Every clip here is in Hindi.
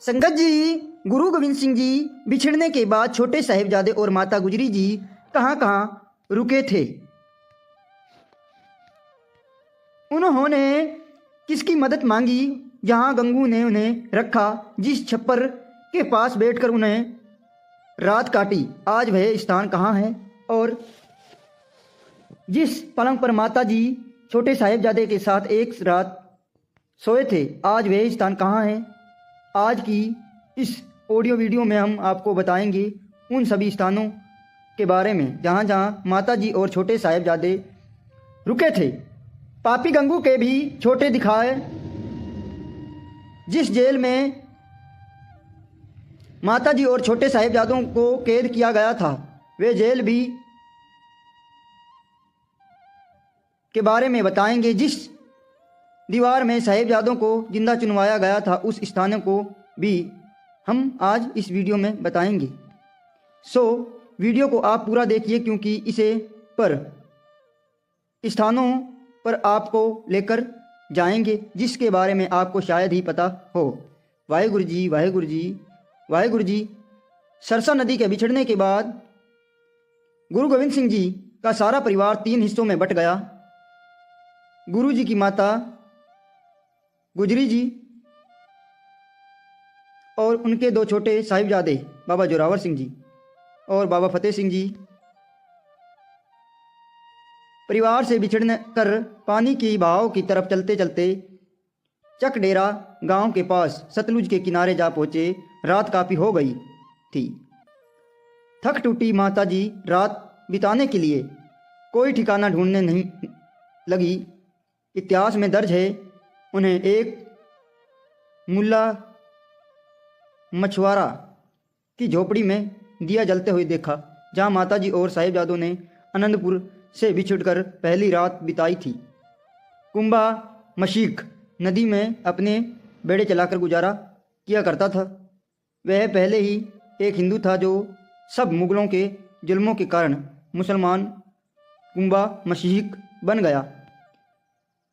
संगत जी, गुरु गोविंद सिंह जी बिछड़ने के बाद छोटे साहिबजादे और माता गुजरी जी कहाँ कहाँ रुके थे? उन्होंने किसकी मदद मांगी? जहाँ गंगू ने उन्हें रखा, जिस छप्पर के पास बैठकर उन्हें रात काटी, आज वह स्थान कहाँ है? और जिस पलंग पर माता जी छोटे साहिबजादे के साथ एक रात सोए थे, आज वह स्थान कहाँ है? आज की इस ऑडियो वीडियो में हम आपको बताएंगे उन सभी स्थानों के बारे में जहाँ जहाँ माता जी और छोटे साहिबजादे रुके थे। पापी गंगू के भी छोटे दिखाए। जिस जेल में माता जी और छोटे साहिबजादों को कैद किया गया था, वे जेल भी के बारे में बताएंगे। जिस दीवार में साहिबजादों को जिंदा चुनवाया गया था, उस स्थानों को भी हम आज इस वीडियो में बताएंगे। वीडियो को आप पूरा देखिए, क्योंकि इसे पर स्थानों पर आपको लेकर जाएंगे जिसके बारे में आपको शायद ही पता हो। वाहेगुरु जी, वाहेगुरु जी, वाहेगुरु जी। सरसा नदी के बिछड़ने के बाद गुरु गोविंद सिंह जी का सारा परिवार 3 हिस्सों में बट गया। गुरु जी की माता गुजरी जी और उनके 2 छोटे साहिबजादे बाबा जोरावर सिंह जी और बाबा फतेह सिंह जी परिवार से बिछड़ने कर पानी की बहाव की तरफ चलते चलते चकडेरा गांव के पास सतलुज के किनारे जा पहुंचे। रात काफ़ी हो गई थी। थक टूटी माता जी रात बिताने के लिए कोई ठिकाना ढूंढने नहीं लगी। इतिहास में दर्ज है, उन्हें एक मुल्ला मछुआरा की झोपड़ी में दिया जलते हुए देखा, जहां माताजी और साहिबजादों ने आनंदपुर से बिछुड़कर पहली रात बिताई थी। कुंबा मशीक नदी में अपने बेड़े चलाकर गुजारा किया करता था। वह पहले ही एक हिंदू था जो सब मुगलों के जुल्मों के कारण मुसलमान कुंबा मशीक बन गया।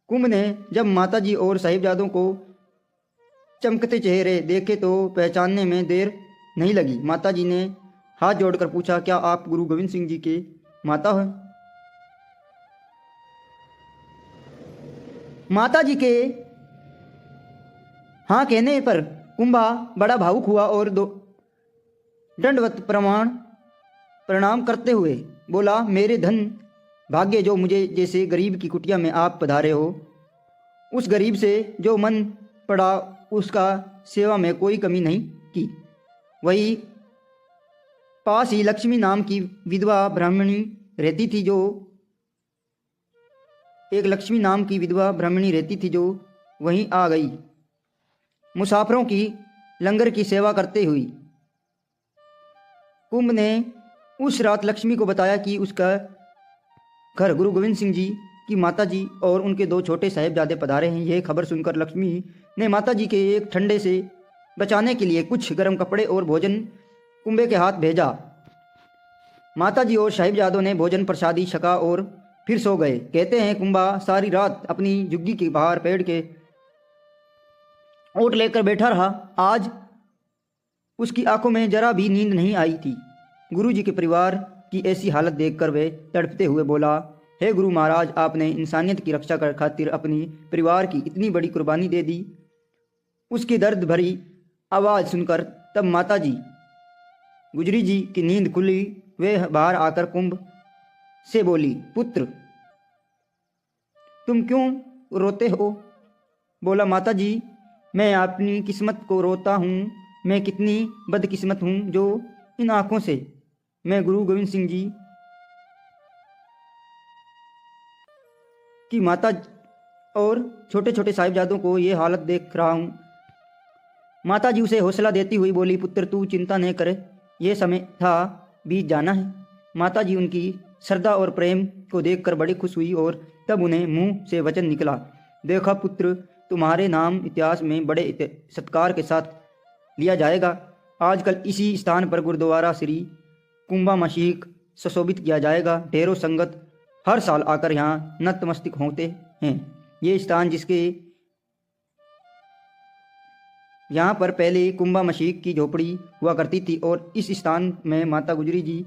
कुंभ ने जब माताजी और साहिबजादों को चमकते चेहरे देखे तो पहचानने में देर नहीं लगी। माताजी ने हाथ जोड़कर पूछा, क्या आप गुरु गोविंद सिंह जी के माता हैं? माताजी के हाँ कहने पर कुंभा बड़ा भावुक हुआ और दंडवत प्रणाम करते हुए बोला, मेरे धन भाग्य जो मुझे जैसे गरीब की कुटिया में आप पधारे हो। उस गरीब से जो मन पड़ा उसका सेवा में कोई कमी नहीं की। वही पास ही लक्ष्मी नाम की विधवा ब्राह्मणी रहती थी जो वहीं आ गई, मुसाफिरों की लंगर की सेवा करते हुई। कुंभ ने उस रात लक्ष्मी को बताया कि उसका घर गुरु गोविंद सिंह जी की माताजी और उनके 2 छोटे साहिबजादे पधारे हैं। यह खबर सुनकर लक्ष्मी ने माताजी के एक ठंडे से बचाने के लिए कुछ गर्म कपड़े और भोजन कुंभे के हाथ भेजा। माताजी और साहिबजादों ने भोजन प्रसादी छका और फिर सो गए। कहते हैं कुंभा सारी रात अपनी झुग्गी के बाहर पेड़ के ओट लेकर बैठा रहा। आज उसकी आंखों में जरा भी नींद नहीं आई थी। गुरु जी के परिवार की ऐसी हालत देखकर वे तड़पते हुए बोला, हे गुरु महाराज, आपने इंसानियत की रक्षा कर खातिर अपनी परिवार की इतनी बड़ी कुर्बानी दे दी। उसकी दर्द भरी आवाज़ सुनकर तब माताजी गुजरी जी की नींद खुली। वे बाहर आकर कुंभ से बोली, पुत्र तुम क्यों रोते हो? बोला, माताजी मैं अपनी किस्मत को रोता हूँ। मैं कितनी बदकिस्मत हूँ जो इन आँखों से मैं गुरु गोविंद सिंह जी की माता और छोटे छोटे साहिबजादों को ये हालत देख रहा हूँ। माता जी उसे हौसला देती हुई बोली, पुत्र तू चिंता नहीं करे, ये समय था बीत जाना है। माता जी उनकी श्रद्धा और प्रेम को देखकर बड़ी खुश हुई और तब उन्हें मुंह से वचन निकला, देखा पुत्र, तुम्हारे नाम इतिहास में बड़े सत्कार के साथ लिया जाएगा। आजकल इसी स्थान पर गुरुद्वारा श्री कुंभा मशीक सुशोभित किया जाएगा। ढेरों संगत हर साल आकर यहाँ नतमस्तक होते हैं। ये स्थान जिसके यहाँ पर पहले कुंभा मशीक की झोपड़ी हुआ करती थी और इस स्थान में माता गुजरी जी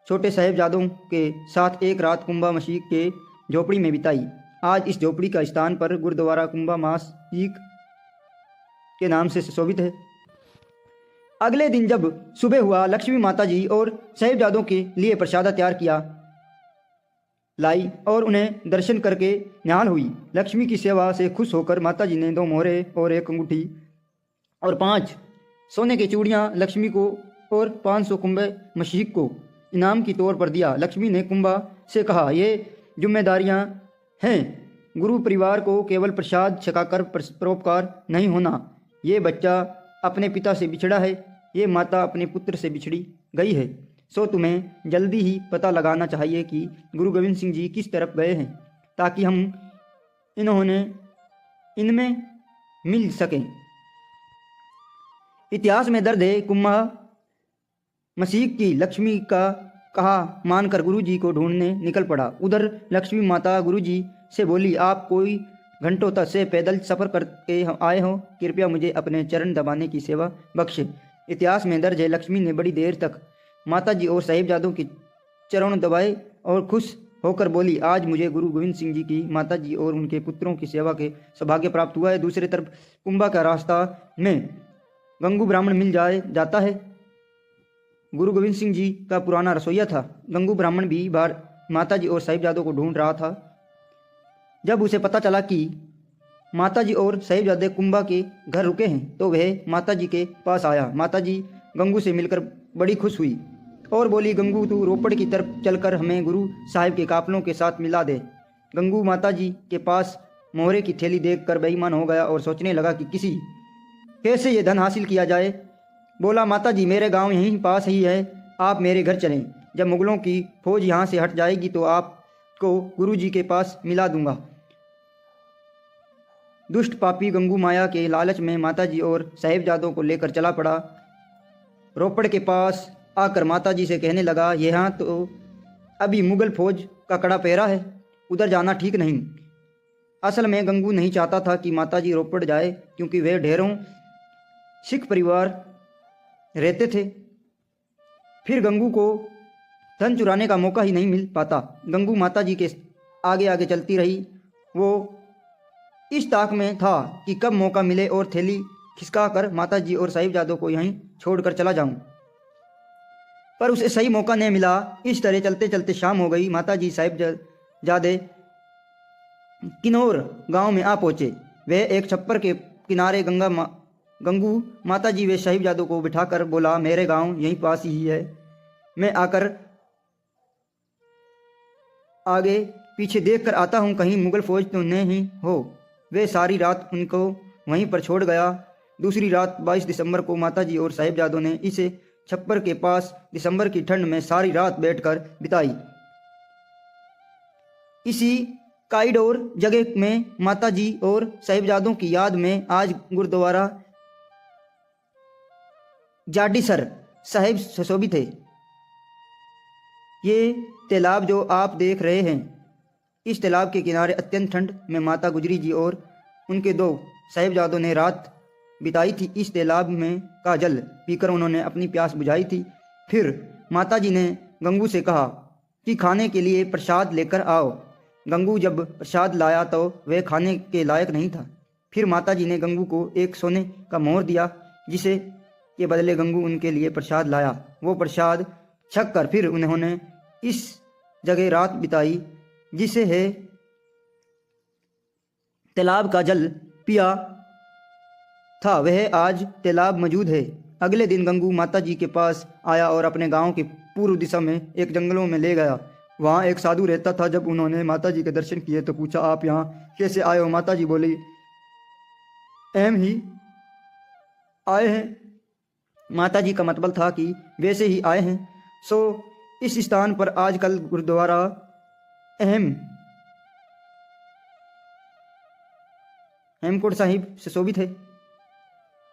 छोटे साहिबजादों के साथ एक रात कुंभा मशीक के झोपड़ी में बिताई। आज इस झोपड़ी का स्थान पर गुरुद्वारा कुंभा मशीक के नाम से सुशोभित है। अगले दिन जब सुबह हुआ, लक्ष्मी माता जी और साहिबजादों के लिए प्रसाद तैयार किया लाई और उन्हें दर्शन करके निहाल हुई। लक्ष्मी की सेवा से खुश होकर माता जी ने 2 मोहरे और 1 अंगूठी और 5 सोने की चूड़ियाँ लक्ष्मी को और 500 कुंभे मशीक को इनाम की तौर पर दिया। लक्ष्मी ने कुंभा से कहा, ये जिम्मेदारियाँ हैं, गुरु परिवार को केवल प्रसाद छकाकर परोपकार नहीं होना। ये बच्चा अपने पिता से बिछड़ा है, ये माता अपने पुत्र से बिछड़ी गई है, सो तुम्हें जल्दी ही पता लगाना चाहिए कि गुरु गोविंद सिंह जी किस तरफ गए हैं, ताकि हम इनमें मिल सकें। इतिहास में दर्ज है, कुंभा मशीक की लक्ष्मी का कहा मानकर गुरुजी को ढूंढने निकल पड़ा। उधर लक्ष्मी माता गुरुजी से बोली, आप कोई घंटों तक से पैदल सफ़र करके आए हो, कृपया मुझे अपने चरण दबाने की सेवा बख्शे। इतिहास में दर्ज है, लक्ष्मी ने बड़ी देर तक माता जी और साहिबजादों के चरण दबाए और खुश होकर बोली, आज मुझे गुरु गोविंद सिंह जी की माता जी और उनके पुत्रों की सेवा के सौभाग्य प्राप्त हुआ है। दूसरी तरफ कुंभा का रास्ता में गंगू ब्राह्मण मिल जाता है। गुरु गोविंद सिंह जी का पुराना रसोइया था। गंगू ब्राह्मण भी बाहर माता जी और साहिबजादों को ढूंढ रहा था। जब उसे पता चला कि माता जी और साहिबजादे कुंभा के घर रुके हैं, तो वह माता जी के पास आया। माता जी गंगू से मिलकर बड़ी खुश हुई और बोली, गंगू तू रोपड़ की तरफ चलकर हमें गुरु साहिब के काफलों के साथ मिला दे। गंगू माता जी के पास मोहरे की थैली देखकर बेईमान हो गया और सोचने लगा कि कैसे ये धन हासिल किया जाए। बोला, माता जी मेरे गांव यहीं पास ही है, आप मेरे घर चलें। जब मुगलों की फौज यहाँ से हट जाएगी तो आपको गुरु जी के पास मिला दूंगा। दुष्ट पापी गंगू माया के लालच में माता जी और साहिबजादों को लेकर चला पड़ा। रोपड़ के पास आकर माता जी से कहने लगा, यहाँ तो अभी मुगल फौज का कड़ा पहरा है, उधर जाना ठीक नहीं। असल में गंगू नहीं चाहता था कि माता जी रोपड़ जाए, क्योंकि वे ढेरों सिख परिवार रहते थे। फिर गंगू को धन चुराने का मौका ही नहीं मिल पाता। गंगू माता जी के आगे आगे चलती रही। वो इस ताक में था कि कब मौका मिले और थैली खिसका कर माता जी और साहिबजादों को यहीं छोड़कर चला जाऊं, पर उसे सही मौका नहीं मिला। इस तरह चलते चलते शाम हो गई। माता जी साहिबजादे किन्नौर गांव में आ पहुंचे। वे एक छप्पर के किनारे गंगू माता जी वे साहिबजादों को बिठाकर बोला, मेरे गांव यहीं पास ही है, मैं आकर आगे पीछे देख कर आता हूँ, कहीं मुगल फौज तो नहीं हो। वे सारी रात उनको वहीं पर छोड़ गया। दूसरी रात 22 दिसंबर को माता जी और साहिबजादों ने इसे छप्पर के पास दिसंबर की ठंड में सारी रात बैठकर बिताई। इसी कॉरिडोर जगह में माता जी और साहिबजादों की याद में आज गुरुद्वारा जाडीसर साहिब सुशोभित है। ये तालाब जो आप देख रहे हैं, इस तालाब के किनारे अत्यंत ठंड में माता गुजरी जी और उनके 2 साहिबजादों ने रात बिताई थी। इस तालाब में का जल पीकर उन्होंने अपनी प्यास बुझाई थी। फिर माता जी ने गंगू से कहा कि खाने के लिए प्रसाद लेकर आओ। गंगू जब प्रसाद लाया तो वह खाने के लायक नहीं था। फिर माता जी ने गंगू को एक सोने का मोहर दिया, जिसे के बदले गंगू उनके लिए प्रसाद लाया। वो प्रसाद छक कर फिर उन्होंने इस जगह रात बिताई, जिसे है तालाब का जल पिया था, वह आज तालाब मौजूद है। अगले दिन गंगू माता जी के पास आया और अपने गांव के पूर्व दिशा में एक जंगलों में ले गया। वहाँ एक साधु रहता था। जब उन्होंने माता जी के दर्शन किए तो पूछा, आप यहाँ कैसे आए हो? माता जी बोली, एम ही आए हैं। माता जी का मतलब था कि वैसे ही आए हैं। सो इस स्थान पर आजकल गुरुद्वारा हेमकोट साहिब सुशोभित है।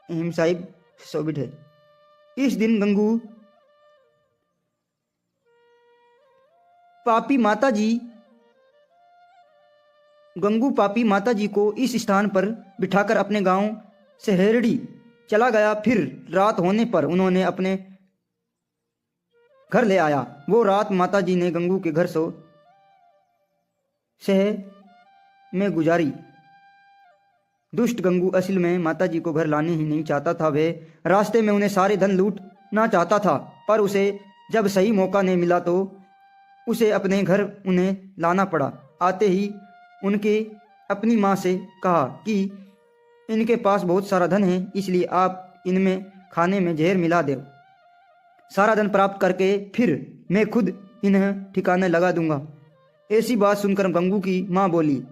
अहम साहिब सुशोभित है। इस दिन गंगू पापी माता जी को इस स्थान पर बिठाकर अपने गांव सहरड़ी चला गया। फिर रात होने पर उन्होंने अपने घर ले आया। वो रात माताजी ने गंगू के घर सह में गुजारी। दुष्ट गंगू असल में माताजी को घर लाने ही नहीं चाहता था। वह रास्ते में उन्हें सारे धन लूटना चाहता था, पर उसे जब सही मौका नहीं मिला तो उसे अपने घर उन्हें लाना पड़ा। आते ही उनके अपनी माँ से कहा कि इनके पास बहुत सारा धन है, इसलिए आप इनमें खाने में जहर मिला दो। सारा धन प्राप्त करके फिर मैं खुद इन्हें ठिकाने लगा दूंगा। ऐसी बात सुनकर गंगू की माँ बोली,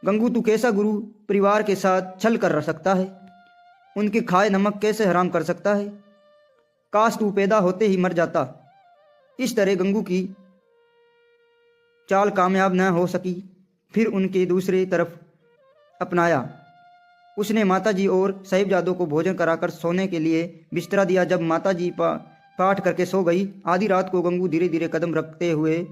गंगू तू कैसा गुरु परिवार के साथ छल कर सकता है? उनके खाए नमक कैसे हराम कर सकता है? काश तू पैदा होते ही मर जाता। इस तरह गंगू की चाल कामयाब न हो सकी। फिर उनके दूसरी तरफ अपनाया। उसने माताजी और साहिबजादों को भोजन कराकर सोने के लिए बिस्तरा दिया। जब माताजी पाठ करके सो गई, आधी रात को गंगू धीरे धीरे कदम रखते हुए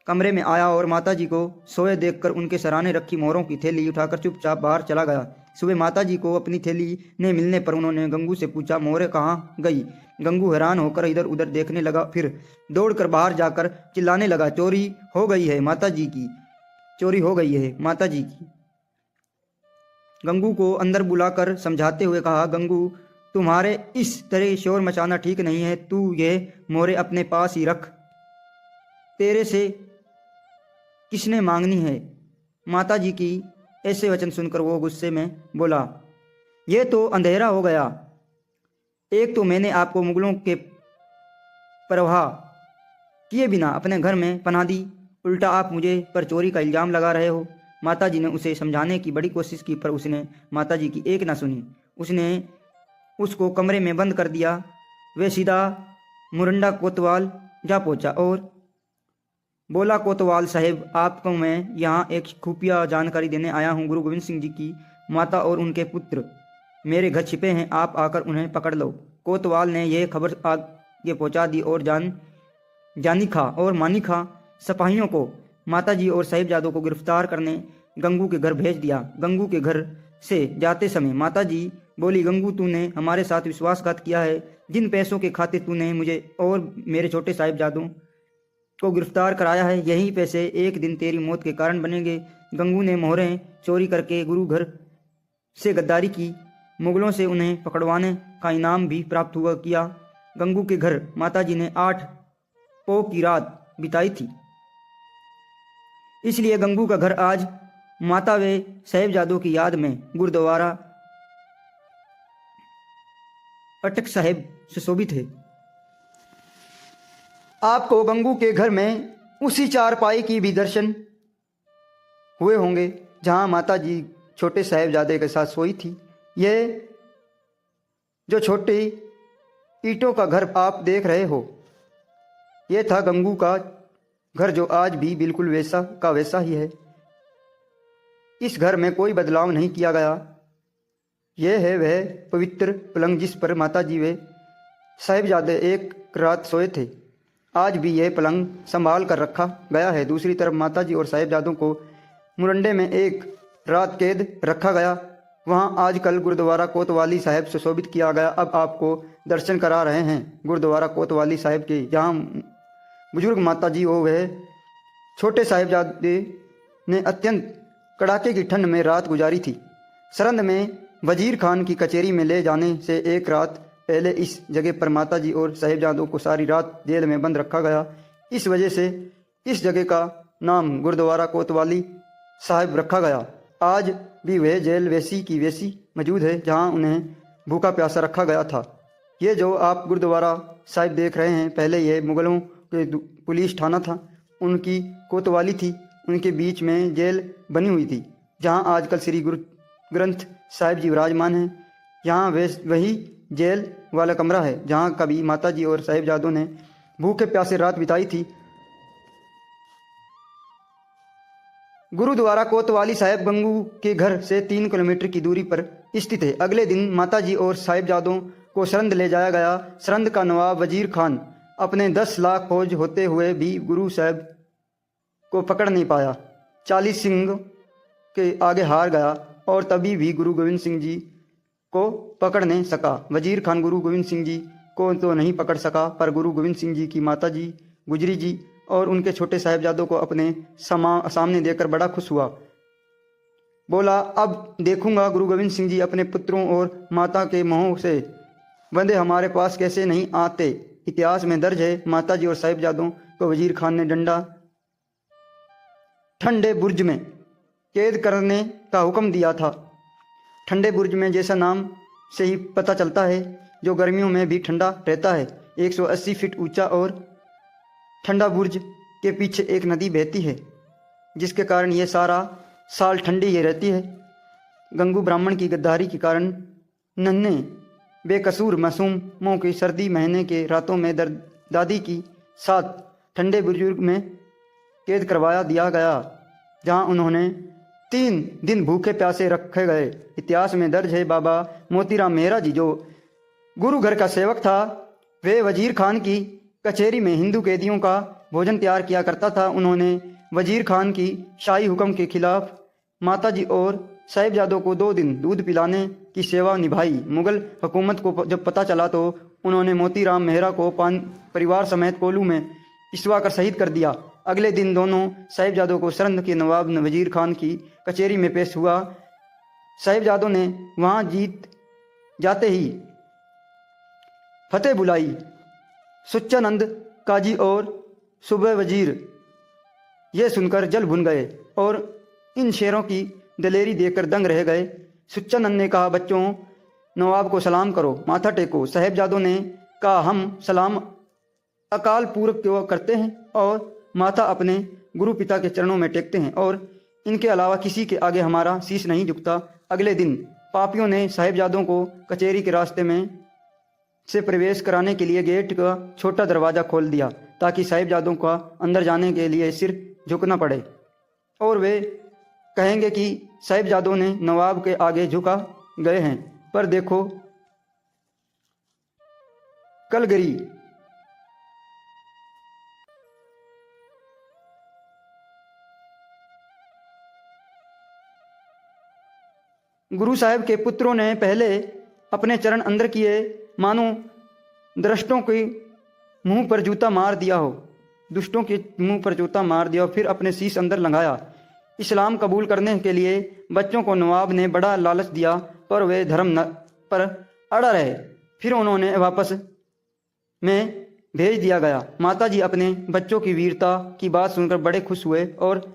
कमरे में आया और माताजी को सोए देखकर उनके सराहने रखी मोहरों की थैली उठाकर चुपचाप बाहर चला गया। सुबह माताजी को अपनी थैली न मिलने पर उन्होंने गंगू से पूछा, मोहरें कहाँ गई? गंगू हैरान होकर इधर उधर देखने लगा। फिर दौड़कर बाहर जाकर चिल्लाने लगा, चोरी हो गई है माताजी की, चोरी हो गई है माताजी की। गंगू को अंदर बुलाकर समझाते हुए कहा, गंगू तुम्हारे इस तरह शोर मचाना ठीक नहीं है। तू ये मोहरें अपने पास ही रख। तेरे से किसने मांगनी है? माताजी की ऐसे वचन सुनकर वो गुस्से में बोला, ये तो अंधेरा हो गया। एक तो मैंने आपको मुगलों के परवाह किए बिना अपने घर में पनाह दी, उल्टा आप मुझे पर चोरी का इल्ज़ाम लगा रहे हो। माताजी ने उसे समझाने की बड़ी कोशिश की, पर उसने माताजी की एक ना सुनी। उसने उसको कमरे में बंद कर दिया। वे सीधा मुरंडा कोतवाल जा पहुंचा और बोला, कोतवाल साहब, आपको मैं यहाँ एक खुफिया जानकारी देने आया हूँ। गुरु गोविंद सिंह जी की माता और उनके पुत्र मेरे घर छिपे हैं, आप आकर उन्हें पकड़ लो। कोतवाल ने यह खबर आगे पहुँचा दी और जानी खा और मानी खा सिपाहियों को माताजी और साहिबजादों को गिरफ्तार करने गंगू के घर भेज दिया। गंगू के घर से जाते समय माताजी बोली, गंगू तूने हमारे साथ विश्वासघात किया है। जिन पैसों के खातिर तूने मुझे और मेरे छोटे साहिबजादों को गिरफ्तार कराया है, यही पैसे एक दिन तेरी मौत के कारण बनेंगे। गंगू ने मोहरें चोरी करके गुरु घर से गद्दारी की। मुगलों से उन्हें पकड़वाने का इनाम भी प्राप्त हुआ किया। गंगू के घर माताजी ने 8 पौ की रात बिताई थी। इसलिए गंगू का घर आज माता व साहिबजादों की याद में गुरुद्वारा अटक साहिब सुशोभित है। आपको गंगू के घर में उसी चारपाई की भी दर्शन हुए होंगे जहां माताजी छोटे साहिबजादे के साथ सोई थी। यह जो छोटी ईंटों का घर आप देख रहे हो, यह था गंगू का घर, जो आज भी बिल्कुल वैसा का वैसा ही है। इस घर में कोई बदलाव नहीं किया गया। यह है वह पवित्र पलंग जिस पर माताजी व साहिबजादे एक रात सोए थे। आज भी यह पलंग संभाल कर रखा गया है। दूसरी तरफ माताजी और साहिबजादों को मुरंडे में एक रात कैद रखा गया। वहां आजकल गुरुद्वारा कोतवाली साहिब सुशोभित किया गया। अब आपको दर्शन करा रहे हैं गुरुद्वारा कोतवाली साहिब के, जहां बुजुर्ग माताजी और वह छोटे साहिबजादे ने अत्यंत कड़ाके की ठंड में रात गुजारी थी। सरंद में वजीर खान की कचहरी में ले जाने से एक रात पहले इस जगह पर माताजी और साहिबजादों को सारी रात जेल में बंद रखा गया। इस वजह से इस जगह का नाम गुरुद्वारा कोतवाली साहिब रखा गया। आज भी वह जेल वैसी की वैसी मौजूद है जहां उन्हें भूखा प्यासा रखा गया था। ये जो आप गुरुद्वारा साहिब देख रहे हैं, पहले यह मुगलों के पुलिस थाना था, उनकी कोतवाली थी। उनके बीच में जेल बनी हुई थी जहां आजकल श्री गुरु ग्रंथ साहिब जी विराजमान हैं। यहाँ वही जेल वाला कमरा है जहाँ कभी माताजी और साहिबजादों ने भूखे प्यासे रात बिताई थी। गुरुद्वारा कोतवाली साहिब गंगू के घर से 3 किलोमीटर की दूरी पर स्थित है। अगले दिन माताजी और साहिबजादों को सरंद ले जाया गया। सरंद का नवाब वजीर खान अपने 10 लाख फौज होते हुए भी गुरु साहिब को पकड़ नहीं पाया। 40 सिंह के आगे हार गया और तभी भी गुरु गोविंद सिंह जी को पकड़ नहीं सका। वजीर खान गुरु गोविंद सिंह जी को तो नहीं पकड़ सका, पर गुरु गोविंद सिंह जी की माता जी गुजरी जी और उनके छोटे साहिबजादों को अपने सामने देखकर बड़ा खुश हुआ। बोला, अब देखूंगा गुरु गोविंद सिंह जी अपने पुत्रों और माता के मोह से बंदे हमारे पास कैसे नहीं आते। इतिहास में दर्ज है, माता जी और साहिबजादों को वजीर खान ने डंडा ठंडे बुर्ज में कैद करने का हुक्म दिया था। ठंडे बुर्ज में जैसा नाम से ही पता चलता है, जो गर्मियों में भी ठंडा रहता है। 180 फीट ऊंचा और ठंडा बुर्ज के पीछे एक नदी बहती है, जिसके कारण ये सारा साल ठंडी ही रहती है। गंगू ब्राह्मण की गद्दारी के कारण नन्हे बेकसूर मासूमों की सर्दी महीने के रातों में दादी की साथ ठंडे बुर्ज में कैद करवाया दिया गया, जहां उन्होंने 3 दिन भूखे प्यासे रखे गए। इतिहास में दर्ज है, बाबा मोतीराम मेहरा जी जो गुरु घर का सेवक था, वे वजीर खान की कचहरी में हिंदू कैदियों का भोजन तैयार किया करता था। उन्होंने वजीर खान की शाही हुक्म के खिलाफ माताजी और साहिबजादों को 2 दिन दूध पिलाने की सेवा निभाई। मुगल हुकूमत को जब पता चला तो उन्होंने मोतीराम मेहरा को परिवार समेत कोलू में पिसवा कर शहीद कर दिया। अगले दिन दोनों साहिबजादों को सरहिंद के नवाब वजीर खान की कचहरी में पेश हुआ। साहिबजादों ने वहां जीत जाते ही फतेह बुलाई। सुच्चानंद काजी और सुबह वजीर ये सुनकर जल भुन गए और इन शेरों की दलेरी देखकर दंग रह गए। सुच्चानंद ने कहा, बच्चों, नवाब को सलाम करो, माथा टेको। साहिबजादों ने कहा, हम सलाम अकाल पूर्वक करते हैं और माथा अपने गुरु पिता के चरणों में टेकते हैं और इनके अलावा किसी के आगे हमारा शीश नहीं झुकता। अगले दिन पापियों ने साहिबजादों को कचहरी के रास्ते में से प्रवेश कराने के लिए गेट का छोटा दरवाज़ा खोल दिया, ताकि साहिबजादों का अंदर जाने के लिए सिर झुकना पड़े और वे कहेंगे कि साहिबजादों ने नवाब के आगे झुका गए हैं। पर देखो कलगरी गुरु साहब के पुत्रों ने पहले अपने चरण अंदर किए, मानो दृष्टों के मुंह पर जूता मार दिया हो, दुष्टों के मुंह पर जूता मार दिया, फिर अपने शीश अंदर लगाया। इस्लाम कबूल करने के लिए बच्चों को नवाब ने बड़ा लालच दिया, पर वे धर्म पर अड़ा रहे। फिर उन्होंने वापस में भेज दिया गया। माताजी अपने बच्चों की वीरता की बात सुनकर बड़े खुश हुए और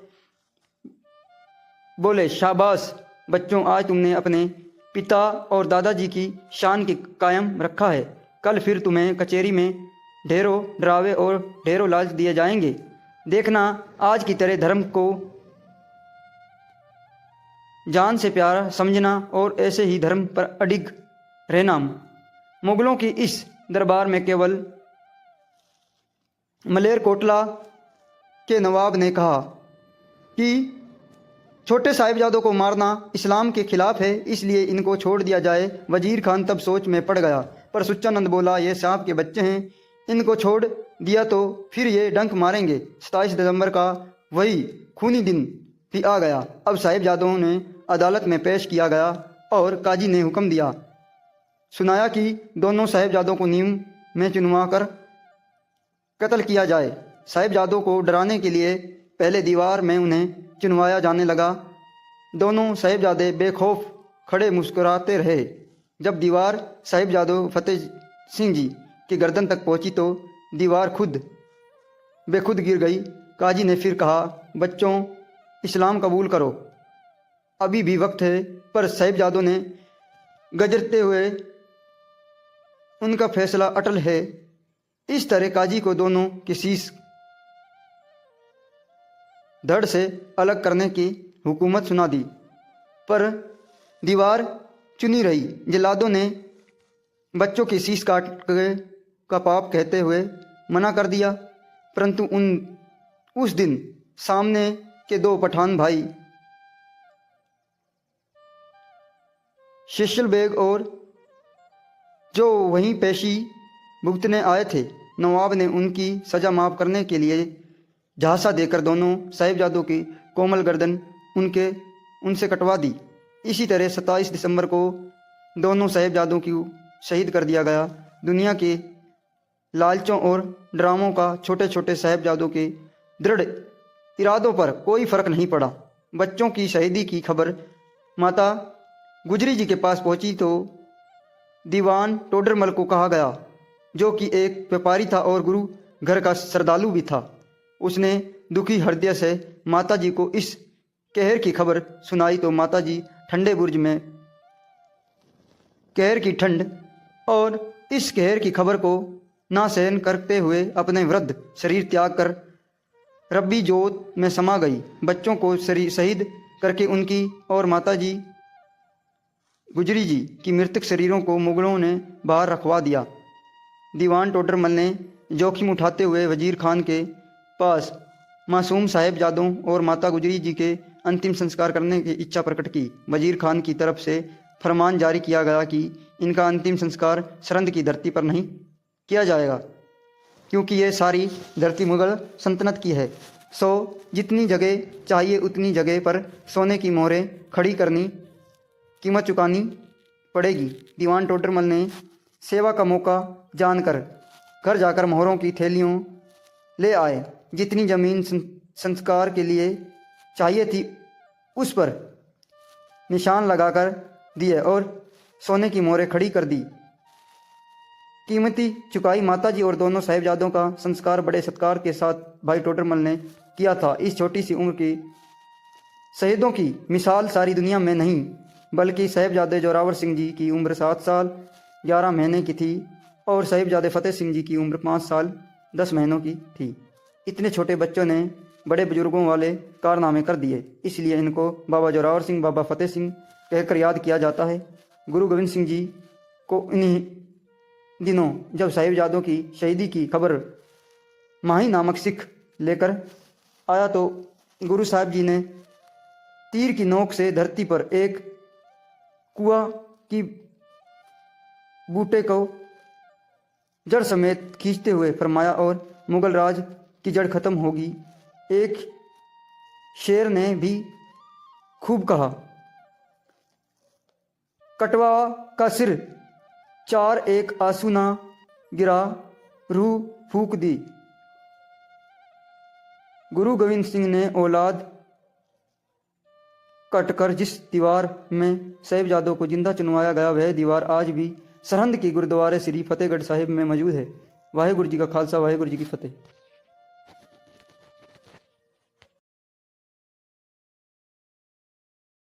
बोले, शाबाश बच्चों, आज तुमने अपने पिता और दादाजी की शान की कायम रखा है। कल फिर तुम्हें कचहरी में ढेरों डरावे और ढेरों लालच दिए जाएंगे। देखना, आज की तरह धर्म को जान से प्यारा समझना और ऐसे ही धर्म पर अडिग रहना। मुगलों की इस दरबार में केवल मलेरकोटला के नवाब ने कहा कि छोटे साहिबजादों को मारना इस्लाम के खिलाफ है, इसलिए इनको छोड़ दिया जाए। वजीर खान तब सोच में पड़ गया, पर सुच्चानंद बोला, ये सांप के बच्चे हैं, इनको छोड़ दिया तो फिर ये डंक मारेंगे। 27 दिसंबर का वही खूनी दिन भी आ गया। अब साहिबजादों ने अदालत में पेश किया गया और काजी ने हुक्म दिया, सुनाया कि दोनों साहिबजादों को नीम में चुनवा कर कत्ल किया जाए। साहिबजादों को डराने के लिए पहले दीवार में उन्हें चुनवाया जाने लगा। दोनों साहिबजादे बेखौफ खड़े मुस्कुराते रहे। जब दीवार साहिबजादों फतेह सिंह जी की गर्दन तक पहुंची तो दीवार खुद बेखुद गिर गई। काजी ने फिर कहा, बच्चों, इस्लाम कबूल करो, अभी भी वक्त है। पर साहिबजादों ने गजरते हुए, उनका फैसला अटल है। इस तरह काजी को दोनों की शीश धड़ से अलग करने की हुकूमत सुना दी, पर दीवार चुनी रही। जल्लादों ने बच्चों की शीश काट का पाप कहते हुए मना कर दिया, परंतु उस दिन सामने के 2 पठान भाई शेषल बेग और जो वहीं पेशी भुगतने आए थे, नवाब ने उनकी सज़ा माफ़ करने के लिए झांसा देकर दोनों साहिबजादों की कोमल गर्दन उनसे कटवा दी। इसी तरह 27 दिसंबर को दोनों साहिबजादों को शहीद कर दिया गया। दुनिया के लालचों और ड्रामों का छोटे छोटे साहिबजादों के दृढ़ इरादों पर कोई फर्क नहीं पड़ा। बच्चों की शहीदी की खबर माता गुजरी जी के पास पहुंची तो दीवान टोडरमल को कहा गया, जो कि एक व्यापारी था और गुरु घर का श्रद्धालु भी था। उसने दुखी हृदय से माता जी को इस कहर की खबर सुनाई तो माता जी ठंडे बुर्ज में कहर की ठंड और इस कहर की खबर को ना सहन करते हुए अपने वृद्ध शरीर त्याग कर रब्बी जोत में समा गई। बच्चों को शहीद करके उनकी और माता जी गुजरी जी की मृतक शरीरों को मुगलों ने बाहर रखवा दिया। दीवान टोडरमल ने जोखिम उठाते हुए वजीर खान के पास मासूम साहिबजादों और माता गुजरी जी के अंतिम संस्कार करने की इच्छा प्रकट की। वजीर खान की तरफ से फरमान जारी किया गया कि इनका अंतिम संस्कार सरहद की धरती पर नहीं किया जाएगा, क्योंकि ये सारी धरती मुगल सल्तनत की है। सो जितनी जगह चाहिए उतनी जगह पर सोने की मोहरें खड़ी करनी, कीमत चुकानी पड़ेगी। दीवान टोडरमल ने सेवा का मौका जानकर घर जाकर मोहरों की थैलियों ले आए। जितनी जमीन संस्कार के लिए चाहिए थी उस पर निशान लगाकर दिए और सोने की मोहरें खड़ी कर दी। कीमती चुकाई माताजी और दोनों साहिबजादों का संस्कार बड़े सत्कार के साथ भाई टोडरमल ने किया था। इस छोटी सी उम्र की शहीदों की मिसाल सारी दुनिया में नहीं, बल्कि साहिबजादे जोरावर सिंह जी की उम्र 7 साल 11 महीने की थी और साहिबजादे फतेह सिंह जी की उम्र 5 साल 10 महीनों की थी। इतने छोटे बच्चों ने बड़े बुजुर्गों वाले कारनामे कर दिए, इसलिए इनको बाबा जोरावर सिंह, बाबा फतेह सिंह कहकर याद किया जाता है। गुरु गोविंद सिंह जी को इन्हीं दिनों जब साहिबजादों की शहीदी की खबर माही नामक सिख लेकर आया तो गुरु साहब जी ने तीर की नोक से धरती पर एक कुआं की बूटे को जड़ समेत खींचते हुए फरमाया और मुगल राज की जड़ खत्म होगी। एक शेर ने भी खूब कहा, कटवा का सिर 4 एक आंसू ना गिरा, रूह फूक दी। गुरु गोविंद सिंह ने औलाद कटकर जिस दीवार में साहिबजादों को जिंदा चुनवाया गया, वह दीवार आज भी सरहंद की गुरुद्वारे श्री फतेहगढ़ साहिब में मौजूद है। वाहेगुरु जी का खालसा, वाहेगुरु जी की फतेह।